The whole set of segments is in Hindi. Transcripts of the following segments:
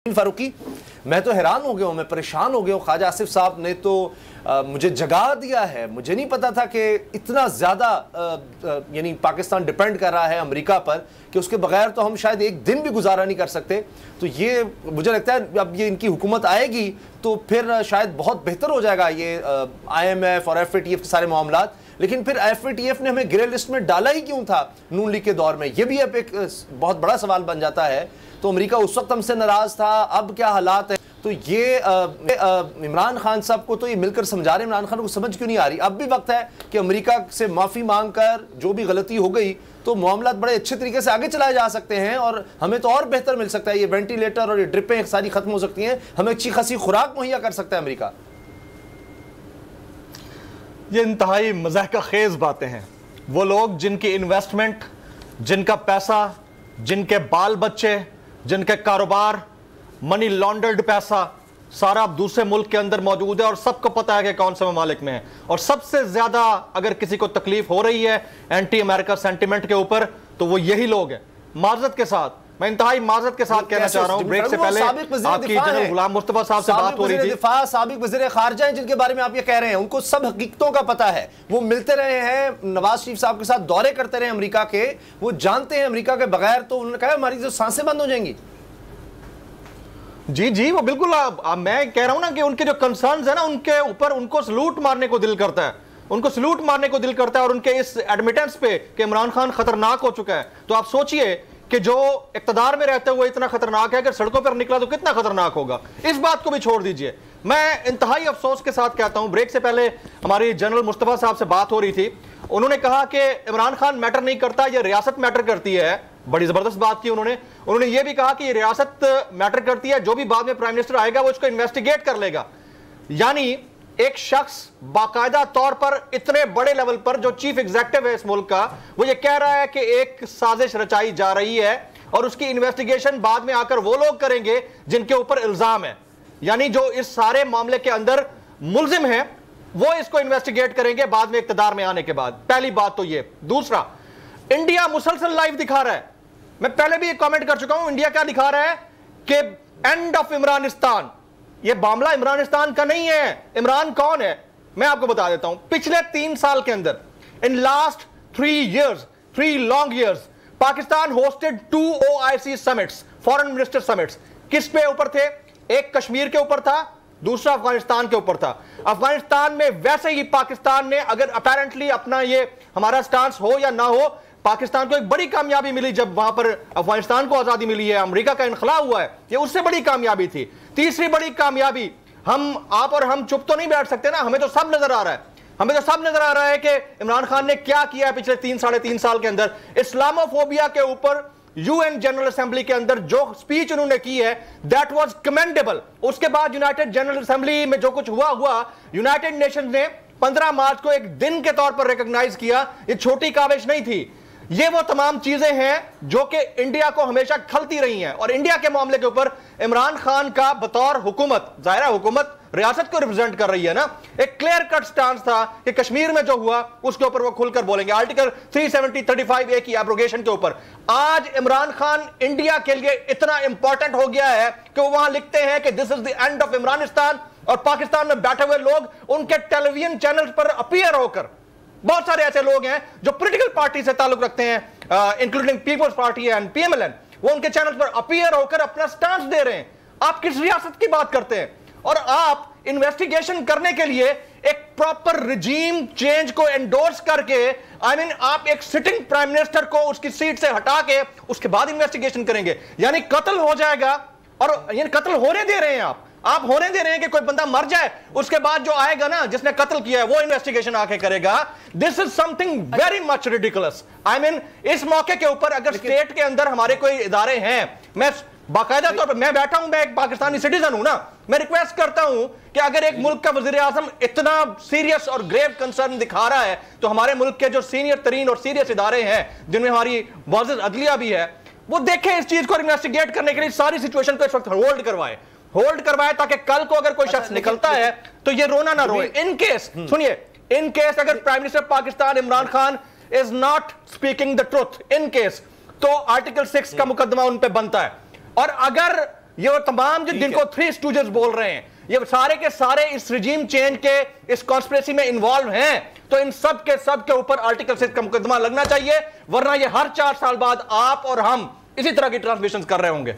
फारूकी, मैं तो हैरान हो गया हूं, मैं परेशान हो गया हूं। ख्वाजा आसिफ साहब ने तो मुझे जगा दिया है। मुझे नहीं पता था कि इतना ज़्यादा यानी पाकिस्तान डिपेंड कर रहा है अमेरिका पर कि उसके बगैर तो हम शायद एक दिन भी गुजारा नहीं कर सकते। तो ये मुझे लगता है अब ये इनकी हुकूमत आएगी तो फिर शायद बहुत बेहतर हो जाएगा ये IMF और FATF के सारे मामलात। लेकिन फिर FATF ने हमें ग्रे लिस्ट में डाला ही क्यों था नून लीग के दौर में, ये भी अब एक बहुत बड़ा सवाल बन जाता है। तो अमेरिका उस वक्त हमसे नाराज था, अब क्या हालात है? तो ये इमरान खान साहब को तो ये मिलकर समझा रहे, इमरान खान को समझ क्यों नहीं आ रही? अब भी वक्त है कि अमेरिका से माफ़ी मांग कर जो भी गलती हो गई तो मामला बड़े अच्छे तरीके से आगे चलाए जा सकते हैं और हमें तो और बेहतर मिल सकता है। ये वेंटिलेटर और ये ड्रिपें सारी खत्म हो सकती हैं, हमें अच्छी खासी खुराक मुहैया कर सकता है अमेरिका। ये इंतहाई मज़ाहिका खेज बातें हैं। वो लोग जिनकी इन्वेस्टमेंट, जिनका पैसा, जिनके बाल बच्चे, जिनके कारोबार, मनी लॉन्डर्ड पैसा सारा अब दूसरे मुल्क के अंदर मौजूद है और सबको पता है कि कौन से ममालिक में है। और सबसे ज्यादा अगर किसी को तकलीफ हो रही है एंटी अमेरिका सेंटिमेंट के ऊपर तो वो यही लोग हैं। माजरत के साथ, मैं इंतहाई माजरत के साथ कहना चाह रहा हूं, ब्रेक से पहले आपकी जनरल गुलाम मुस्तफा साहब से बात हो रही थी। साबिक वज़ीर ख़ारिजा हैं जिनके बारे में आप ये कह रहे हैं, उनको सब हकीकतों का पता है। वो मिलते रहे हैं, नवाज शरीफ साहब के साथ दौरे करते रहे अमेरिका के, वो जानते हैं अमेरिका के बगैर तो उन्होंने कहा हमारी जो सांसें बंद हो जाएंगी। जी जी, वो बिल्कुल मैं कह रहा हूं ना कि उनके जो कंसर्न्स है ना, उनके ऊपर उनको सलूट मारने को दिल करता है, उनको सलूट मारने को दिल करता है। और उनके इस एडमिटेंस पे कि इमरान खान खतरनाक हो चुका है, तो आप सोचिए कि जो इक्तदार में रहते हुए इतना खतरनाक है, अगर सड़कों पर निकला तो कितना खतरनाक होगा। इस बात को भी छोड़ दीजिए। मैं इंतहाई अफसोस के साथ कहता हूं, ब्रेक से पहले हमारी जनरल मुस्तफा साहब से बात हो रही थी, उन्होंने कहा कि इमरान खान मैटर नहीं करता, यह रियासत मैटर करती है। बड़ी जबरदस्त बात की उन्होंने ये भी कहा कि ये रियासत मैटर करती है, जो भी बाद में प्राइम मिनिस्टर आएगा वो इसको इन्वेस्टिगेट कर लेगा। यानी एक शख्स बाकायदा तौर पर इतने बड़े लेवल पर जो चीफ एग्जीक्यूटिव है इस मुल्क का, वो ये कह रहा है कि एक साजिश रचाई जा रही है और उसकी इन्वेस्टिगेशन बाद में आकर वो लोग करेंगे जिनके ऊपर इल्जाम है। यानी जो इस सारे मामले के अंदर मुल्जिम है वो इसको इन्वेस्टिगेट करेंगे बाद में इक्तदार में आने के बाद। पहली बात तो ये। दूसरा, इंडिया मुसलसल लाइव दिखा रहा है। मैं पहले भी एक कमेंट कर चुका हूं, इंडिया क्या दिखा रहा है कि एंड ऑफ इमरानिस्तान। यह मामला इमरानिस्तान का नहीं है। इमरान कौन है मैं आपको बता देता हूं। पिछले 3 साल के अंदर, in last 3 long years, Pakistan hosted 2 OIC summits, foreign minister summits. किस पे ऊपर थे? एक कश्मीर के ऊपर था, दूसरा अफगानिस्तान के ऊपर था। अफगानिस्तान में वैसे ही पाकिस्तान ने अगर अपेरेंटली अपना ये हमारा स्टांस हो या ना हो, पाकिस्तान को एक बड़ी कामयाबी मिली जब वहां पर अफगानिस्तान को आजादी मिली है, अमेरिका का इनखला हुआ है, ये उससे बड़ी कामयाबी थी। तीसरी बड़ी कामयाबी, आप और हम चुप तो नहीं बैठ सकते ना, हमें तो सब नजर आ रहा है। हमें तो सब नजर आ रहा है कि इमरान खान ने क्या किया है पिछले 3-3.5 साल के अंदर। इस्लामोफोबिया के ऊपर UN जनरल असेंबली के अंदर जो स्पीच उन्होंने की है, दैट वाज कमेंडेबल। उसके बाद यूनाइटेड जनरल असेंबली में जो कुछ हुआ, यूनाइटेड नेशंस ने 15 मार्च को एक दिन के तौर पर रिकॉग्नाइज किया। ये छोटी काविश नहीं थी। ये वो तमाम चीजें हैं जो कि इंडिया को हमेशा खलती रही हैं। और इंडिया के मामले के ऊपर इमरान खान का बतौर हुकूमत, जाहिर है हुकूमत रियासत को रिप्रेजेंट कर रही है ना, एक क्लियर कट स्टांस था कि कश्मीर में जो हुआ उसके ऊपर वो खुलकर बोलेंगे। आर्टिकल 370-35A की एब्रोगेशन के ऊपर आज इमरान खान इंडिया के लिए इतना इंपॉर्टेंट हो गया है कि वो वहां लिखते हैं कि this is the end of Imranistan. और पाकिस्तान में बैठे हुए लोग उनके टेलीविजन चैनल पर अपीयर होकर, बहुत सारे ऐसे लोग हैं जो पॉलिटिकल पार्टी से ताल्लुक रखते हैं, including peoples party and PMLN, वो उनके चैनल पर अपीयर होकर अपना स्टांस दे रहे हैं। आप किस रियासत की बात करते हैं? और आप इन्वेस्टिगेशन करने के लिए एक प्रॉपर रिजीम चेंज को एंडोर्स करके, आप एक सिटिंग प्राइम मिनिस्टर को उसकी सीट से हटा के उसके बाद इन्वेस्टिगेशन करेंगे। यानी कत्ल हो जाएगा, और यानी कत्ल होने दे रहे हैं आप होने दे रहे हैं कि कोई बंदा मर जाए, उसके बाद जो आएगा ना जिसने कत्ल किया है वो इन्वेस्टिगेशन आके करेगा। This is something very much ridiculous. इस मौके के ऊपर अगर स्टेट के अंदर हमारे कोई इदारे हैं, मैं बाकायदा तौर पर, मैं बैठा हूं, मैं एक पाकिस्तानी सिटीजन हूं ना, मैं रिक्वेस्ट करता हूं कि अगर एक मुल्क का वजीर आजम इतना सीरियस और ग्रेव कंसर्न दिखा रहा है तो हमारे मुल्क के जो सीनियर तरीन और सीरियस इदारे हैं जिनमें हमारी मुअज़्ज़ज़ अदलिया भी है, वो देखें इस चीज को इन्वेस्टिगेट करने के लिए सारी सिचुएशन को इस वक्त होल्ड करवाए ताकि कल को अगर कोई शख्स निकलता है तो ये रोना ना रोए। इन केस, सुनिए, इन केस अगर prime minister Pakistan Imran Khan is not speaking the truth, in case, तो आर्टिकल 6 का मुकदमा उन पे बनता है। और अगर ये वो तमाम जिनको थ्री स्टूजेस बोल रहे हैं, ये सारे के सारे इस रिजीम चेंज के इस कॉन्स्पिरेसी में इन्वॉल्व हैं। तो इन सब के ऊपर आर्टिकल 6 का मुकदमा लगना चाहिए, वरना ये हर 4 साल बाद आप और हम इसी तरह की ट्रांसमिशन कर रहे होंगे।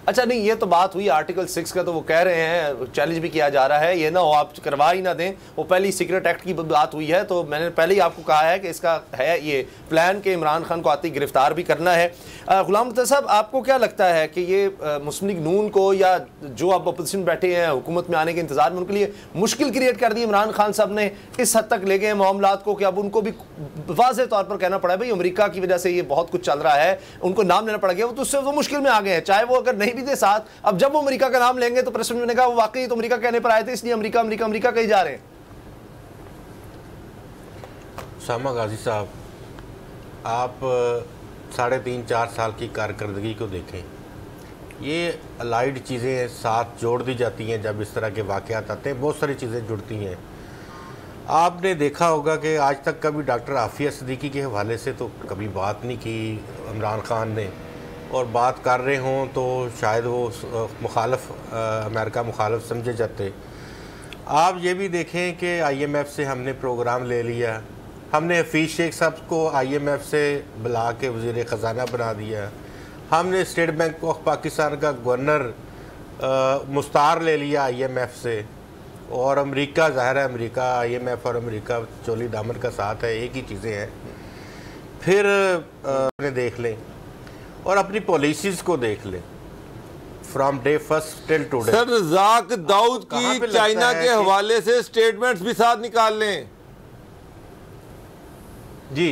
अच्छा, नहीं ये तो बात हुई आर्टिकल 6 का, तो वो कह रहे हैं चैलेंज भी किया जा रहा है, ये ना हो आप करवा ही ना दें, वो पहली सीक्रेट एक्ट की बात हुई है। तो मैंने पहले ही आपको कहा है कि इसका है ये प्लान के इमरान खान को आती गिरफ्तार भी करना है। गुलाम मुर्तज़ा साहब, आपको क्या लगता है कि ये मुस्लिम लीग नून को या जो अब अपोजिशन बैठे हैं हुकूमत में आने के इंतजार में, उनके लिए मुश्किल क्रिएट कर दी इमरान खान साहब ने, इस हद तक ले गए मामलात को कि अब उनको भी वाज़ेह तौर पर कहना पड़ा भाई अमेरिका की वजह से ये बहुत कुछ चल रहा है, उनको नाम लेना पड़ गया, तो उससे वो मुश्किल में आ गए हैं, चाहे वो अगर नहीं भी दे साथ। अब जब वो अमेरिका का नाम लेंगे तो प्रेसिडेंट ने कहा वो वाकई तो अमेरिका कहने पर आए थे, इसलिए अमेरिका अमेरिका अमेरिका कहीं जा रहे हैं। उसामा गाजी साहब, आप 3.5-4 साल की कारकर्दगी को देखें, ये अलाइड चीज़ें साथ जोड़ दी जाती हैं जब इस तरह के वाक़यात आते हैं, बहुत सारी चीज़ें जुड़ती हैं। आपने देखा होगा कि आज तक कभी डॉक्टर आफिया सिद्दीकी के हवाले से तो कभी बात नहीं की इमरान खान ने, और बात कर रहे हों तो शायद वो मुखालफ अमेरिका मुखालफ समझे जाते। आप ये भी देखें कि IMF से हमने प्रोग्राम ले लिया, हमने हफीज़ शेख साहब को IMF से बुला के वज़ीर ख़जाना बना दिया, हमने स्टेट बैंक ऑफ पाकिस्तान का गवर्नर मुस्तार ले लिया IMF से, और अमेरिका ज़ाहिर है अमेरिका IMF और अमेरिका चोली दामन का साथ है, एक ही चीज़ें हैं। फिर अपने देख लें और अपनी पॉलिसीज़ को देख लें from day first till today. Sir Razak Dawood की चाइना के हवाले से स्टेटमेंट्स भी साथ निकाल लें जी।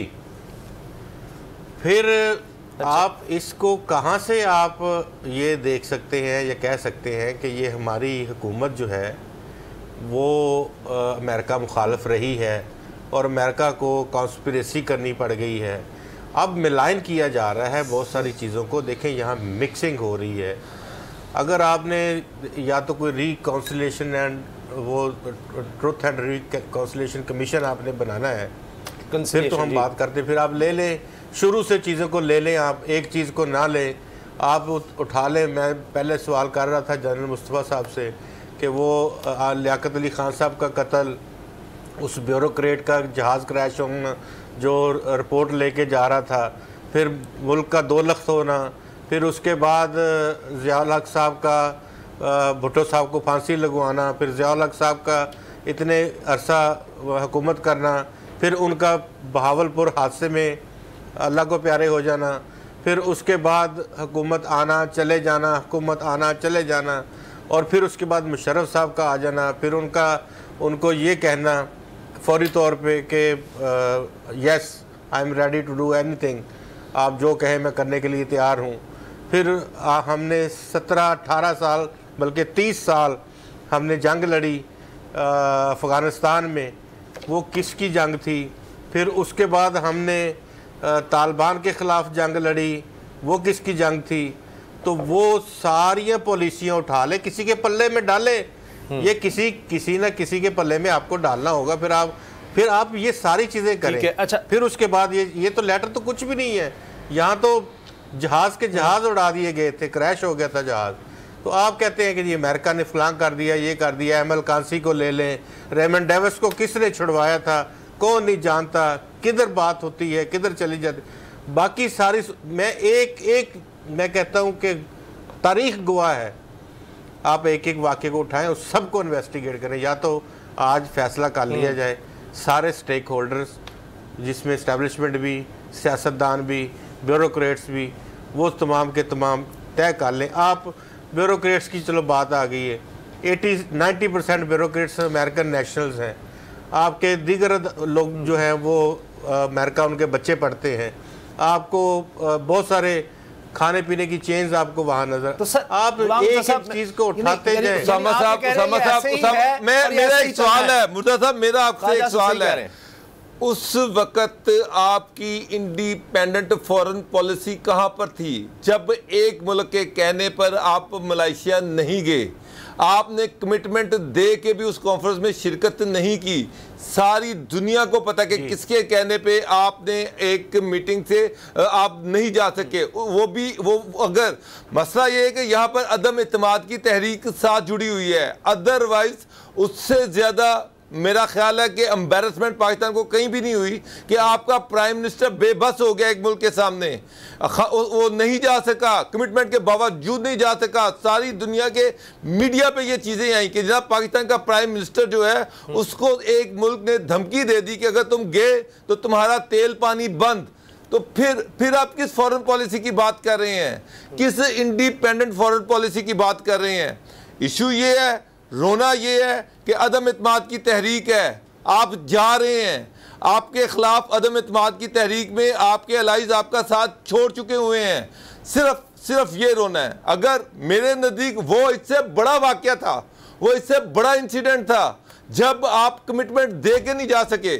फिर आप इसको कहाँ से आप ये देख सकते हैं या कह सकते हैं कि ये हमारी हुकूमत जो है वो अमेरिका मुखालफ रही है और अमेरिका को कॉन्स्पिरेसी करनी पड़ गई है। अब मिलान किया जा रहा है बहुत सारी चीज़ों को। देखें यहाँ मिक्सिंग हो रही है। अगर आपने या तो कोई रिकॉन्सिलेशन एंड वो ट्रुथ एंड रिकॉन्सिलेशन कमीशन आपने बनाना है, फिर तो हम बात करते, फिर आप ले लें शुरू से चीज़ों को ले लें, आप एक चीज़ को ना लें, आप उठा लें। मैं पहले सवाल कर रहा था जनरल मुस्तफ़ा साहब से कि वो लियाकत अली ख़ान साहब का कत्ल, उस ब्यूरोक्रेट का जहाज़ क्रैश होना जो रिपोर्ट लेके जा रहा था, फिर मुल्क का 2 लाख होना, फिर उसके बाद ज़ियाउल हक साहब का भुट्टो साहब को फांसी लगवाना, फिर ज़ियाउल हक साहब का इतने अरसा हुकूमत करना, फिर उनका बहावलपुर हादसे में अल्लाह को प्यारे हो जाना, फिर उसके बाद हुकूमत आना चले जाना, हुकूमत आना चले जाना, और फिर उसके बाद मुशर्रफ साहब का आ जाना, फिर उनको ये कहना फौरी तौर पे कि yes I am ready to do anything, आप जो कहें मैं करने के लिए तैयार हूँ। फिर हमने 17-18 साल बल्कि 30 साल हमने जंग लड़ी अफ़गानिस्तान में, वो किसकी जंग थी। फिर उसके बाद हमने तालिबान के ख़िलाफ़ जंग लड़ी, वो किसकी जंग थी। तो वो सारी पॉलिसियाँ उठा ले, किसी के पल्ले में डाले, ये किसी न किसी के पल्ले में आपको डालना होगा। फिर आप ये सारी चीज़ें करें। अच्छा, फिर उसके बाद ये तो लेटर तो कुछ भी नहीं है, यहाँ तो जहाज़ उड़ा दिए गए थे, क्रैश हो गया था जहाज़। तो आप कहते हैं कि जी अमेरिका ने फलां कर दिया, ये कर दिया। एमएल कांसी को ले लें, रेमंड डेविस को किसने छुड़वाया था कौन नहीं जानता, किधर बात होती है किधर चली जाती। बाकी सारी मैं कहता हूँ कि तारीख गवाह है। आप एक एक वाक़े को उठाएं, उस सबको इन्वेस्टिगेट करें। या तो आज फैसला कर लिया जाए, सारे स्टेक होल्डर्स जिसमें इस्टेब्लिशमेंट भी, सियासतदान भी, ब्यूरोक्रेट्स भी, वो तमाम के तमाम तय कर लें। आप ब्यूरोक्रेट्स की चलो बात आ गई है, 80-90% ब्यूरोक्रेट्स अमेरिकन नेशनल्स हैं। आपके दीगर लोग जो हैं वो अमेरिका उनके बच्चे पढ़ते हैं। आपको बहुत सारे खाने पीने की चेन्स आपको वहां नजर, तो सर आप एक चीज को उठाते जाए। मेरा एक सवाल है मुर्तज़ा साहब, मेरा आपसे एक सवाल है, उस वक्त आपकी इंडिपेंडेंट फॉरेन पॉलिसी कहां पर थी जब एक मुल्क के कहने पर आप मलेशिया नहीं गए? आपने कमिटमेंट दे के भी उस कॉन्फ्रेंस में शिरकत नहीं की। सारी दुनिया को पता कि किसके कहने पे आपने एक मीटिंग से आप नहीं जा सके। वो अगर मसला ये है कि यहाँ पर अदम इत्मीनान की तहरीक साथ जुड़ी हुई है, अदरवाइज उससे ज़्यादा मेरा ख्याल है कि एम्बैरसमेंट पाकिस्तान को कहीं भी नहीं हुई कि आपका प्राइम मिनिस्टर बेबस हो गया एक मुल्क के सामने, वो नहीं जा सका, कमिटमेंट के बावजूद नहीं जा सका। सारी दुनिया के मीडिया पे ये चीज़ें आई कि जनाब पाकिस्तान का प्राइम मिनिस्टर जो है उसको एक मुल्क ने धमकी दे दी कि अगर तुम गए तो तुम्हारा तेल पानी बंद। तो फिर आप किस फॉरेन पॉलिसी की बात कर रहे हैं, किस इंडिपेंडेंट फॉरेन पॉलिसी की बात कर रहे हैं? इशू ये है, रोना ये है कि अदम इत्मीनान की तहरीक है, आप जा रहे हैं, आपके खिलाफ अदम इत्मीनान की तहरीक में आपके अलाइज आपका साथ छोड़ चुके हुए हैं। सिर्फ ये रोना है। अगर मेरे नज़दीक वो इससे बड़ा वाक़या था, वो इससे बड़ा इंसिडेंट था जब आप कमिटमेंट दे के नहीं जा सके।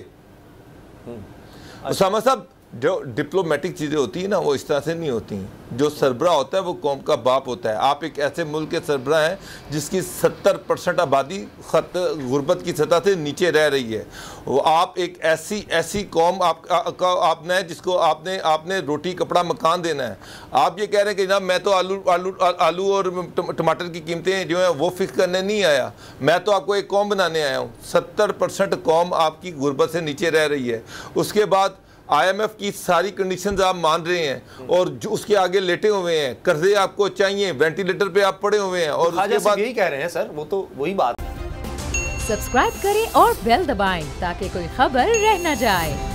उसामा साहब, जो डिप्लोमेटिक चीज़ें होती हैं ना वो इस तरह से नहीं होती हैं। जो सरबरा होता है वो कौम का बाप होता है। आप एक ऐसे मुल्क के सरबरा हैं जिसकी 70% आबादी गुर्बत की सतह से नीचे रह रही है। वो आप एक ऐसी कौम आपने जिसको आपने रोटी कपड़ा मकान देना है। आप ये कह रहे हैं कि जनाब मैं तो आलू और टमाटर की कीमतें जो हैं वो फिक्स करने नहीं आया, मैं तो आपको एक कौम बनाने आया हूँ। 70% कौम आपकी गुर्बत से नीचे रह रही है। उसके बाद IMF की सारी कंडीशंस आप मान रहे हैं और जो उसके आगे लेटे हुए हैं, कर्जे आपको चाहिए, वेंटिलेटर पे आप पड़े हुए हैं। और उसके बाद यही कह रहे हैं सर, वो तो वही बात। सब्सक्राइब करें और बेल दबाएं ताकि कोई खबर रह न जाए।